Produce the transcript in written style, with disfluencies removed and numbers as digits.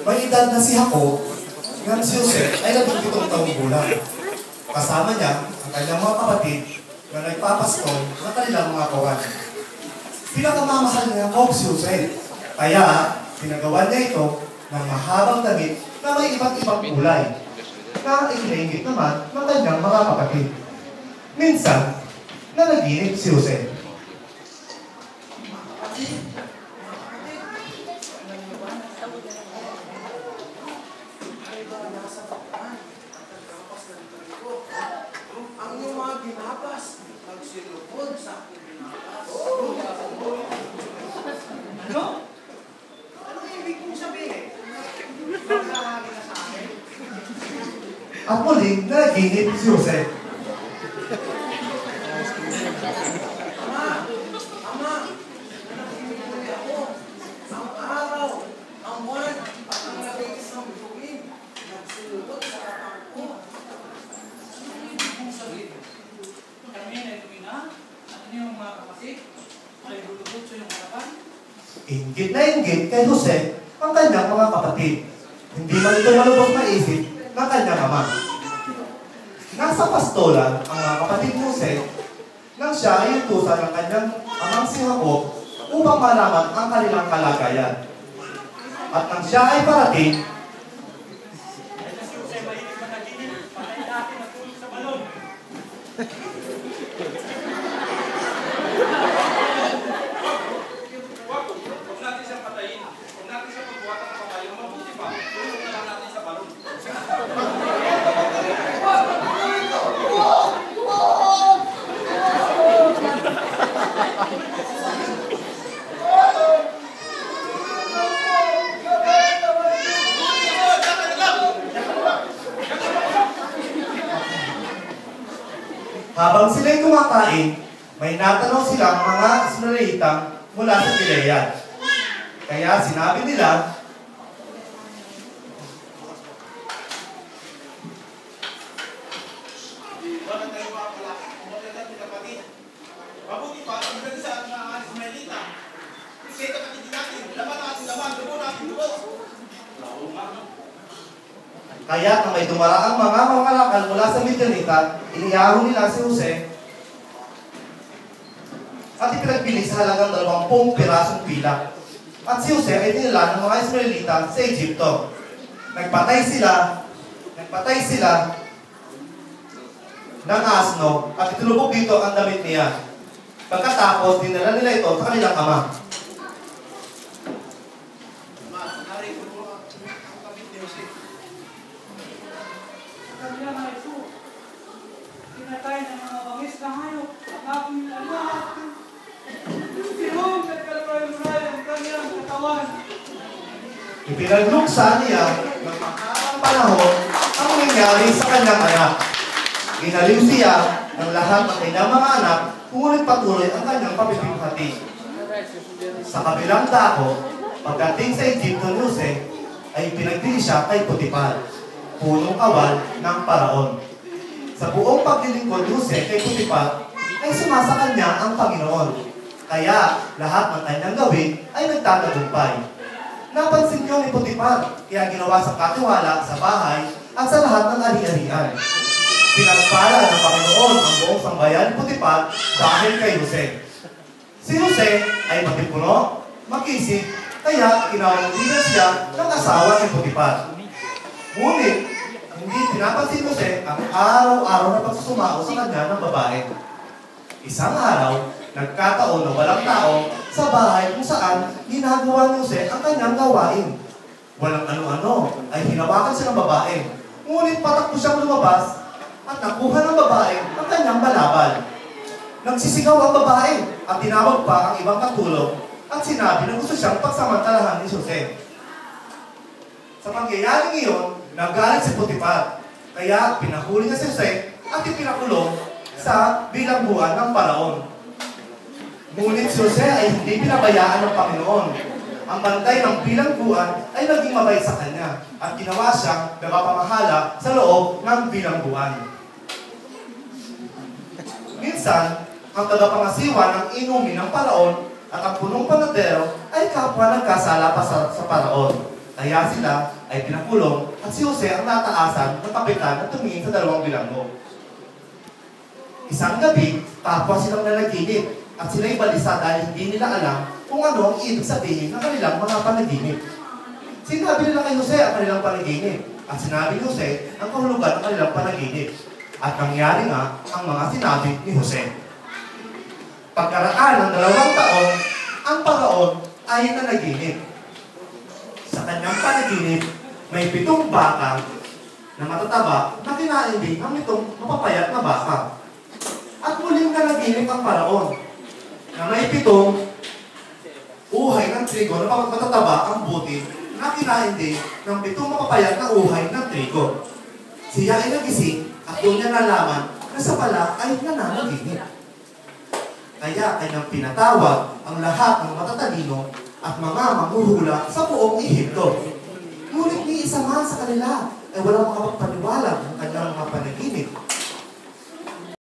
May edad na si Jacob, ngang si Jose ay 17 taong gulang. Kasama niya ang kanyang mga kapatid na nagpapastol ng kanilang mga kawan. Pinakamamahal ni Jacob si Jose, kaya pinagawa niya ito ng mahabang damit na may iba't ibang kulay, na iniingit naman ng kanyang mga kapatid. Minsan, nanaginip si Jose. Ang iyong mga binapas, nagsilupod sa aking binapas. Ano? Anong ibig mong sabihin? Magkahagi na sa akin? At muling, nanaginip si Jose. Ama, nanaginip muli ako. Ang araw, ang buwan, at ang labigis ng bituin, nagsilupod sa harapan ko. Kami na tumina, at inyong mga kapatid, ay lulubot sa iyong harapan. Inggit na inggit kay Jose ang kanyang mga kapatid. Hindi man ito malubos maisip ng kanyang ama. Nasa pastolan ang mga kapatid ni Jose nang siya ay utusan ng kanyang amang si Jacob upang malaman ang kanilang kalagayan. At nang siya ay parating, Ay kasi Jose, mahilig managinip, patay dati natulog sa balon. Huwag natin siyang patayin. Huwag natin siyang pagbuhatan ng kabayo. Mabuti pa. Tulog na lang natin sa balon. habang sila'y kumakain, may natanong silang mga Israelitang mula sa Gilead. Kaya sinabi nila, Wala tayo mga kalaki. Umagal natin kapatid. Mabuti pa. Ang ganda sa ating mga Ismailita. Kasi kapatid natin. Laban natin laban. Dugo natin dugo. kaya nang may dumaraang mga mangalakal mula sa Midianita, iniyahon nila si Jose at ipinagbili sa halagang 20 pirasong pilak. At si Jose ay dinala ng mga Israelita sa Egypto. Nagpatay sila ng asno at itinubog dito ang damit niya. Pagkatapos, dinala nila ito sa kanilang ama. Narito po ang kapit ni Jose. Sabi niya mga ito, pinatay ng mga bangis na hayop, at aking lahat. Sihong nagkalapay-mulay ang kanyang katawan. Ipinagluksa niya ng mahabang panahon ang nangyari sa kanyang anak. Ginaliw siya ng lahat ng kanyang mga anak, ngunit patuloy ang kanyang papipighati. Sa kabilang dako, pagdating sa Egypto ni Jose, ay pinagdili siya kay Potifar, punong kawal ng Paraon. Sa buong paglilingkod ni Jose kay Potifar, ay sumasa kanya ang Panginoon. Kaya lahat ng kanyang gawin ay nagtatagumpay. Napansin niyo ni Potifar, kaya ginawa sa katiwala sa bahay at sa lahat ng ari-arian. Pinagpala ng Panginoon ang buong sambayan ni Potifar dahil kay Jose. Si Jose ay matipuno, makisig, kaya kinauuligan siya ng asawa ni Potifar. Ngunit, hindi pinapansin Jose ang araw-araw na pagsusumao sa kanya ng babae. Isang araw, nagkataon na walang tao sa bahay kung saan ginagawa ni Jose ang kanyang gawain. Walang ano-ano ay hinawakan siya ng babae. Ngunit patakbo siyang lumabas at nakuha ng babae ang kanyang balabal. Nagsisigaw ang babae at tinawag pa ang ibang katulong at sinabi na gusto siyang pagsamantalahan ni Jose. Sa pangyayaring iyon, nagalit si Potifar. Kaya pinahuli niya si Jose at ipinakulong sa bilangguan ng Paraon. Ngunit si Jose ay hindi pinabayaan ng Panginoon. Ang bantay ng bilangguan ay naging mabait sa kanya at ginawa siyang nagpapamahala sa loob ng bilangguan. Minsan, ang tagapangasiwa ng inumin ng Paraon at ang punong panadero ay kapwa nagkasala pa sa Paraon. Kaya sila ay pinakulong at si Jose ang nataasan ng kapitan na tumingin sa 2 bilanggo. Isang gabi, kapwa silang nanaginip at sila'y balisa dahil hindi nila alam kung ano ang ibig sabihin ng kanilang mga panaginip. Sinabi nila kay Jose ang kanilang panaginip at sinabi ni Jose ang kahulugan ng kanilang panaginip. At nangyari nga ang mga sinabi ni Jose. Pagkaraan ng 2 taon, ang Paraon ay nanaginip. Sa kanyang panaginip, may 7 baka na matataba na kinain din ng 7 mapapayat na baka. At muling nanaginip ang Paraon na may 7 uhay ng trigo na matataba ang buti na kinain din ng 7 mapapayat na uhay ng trigo. Siya ay nagising at doon niya nalaman na sa pala ay nananaginip. Kaya kanyang pinatawag ang lahat ng matatalino at mga manghuhula sa buong Ehipto. Ngunit ni isa man sa kanila ay walang makapagpaniwala ng kanyang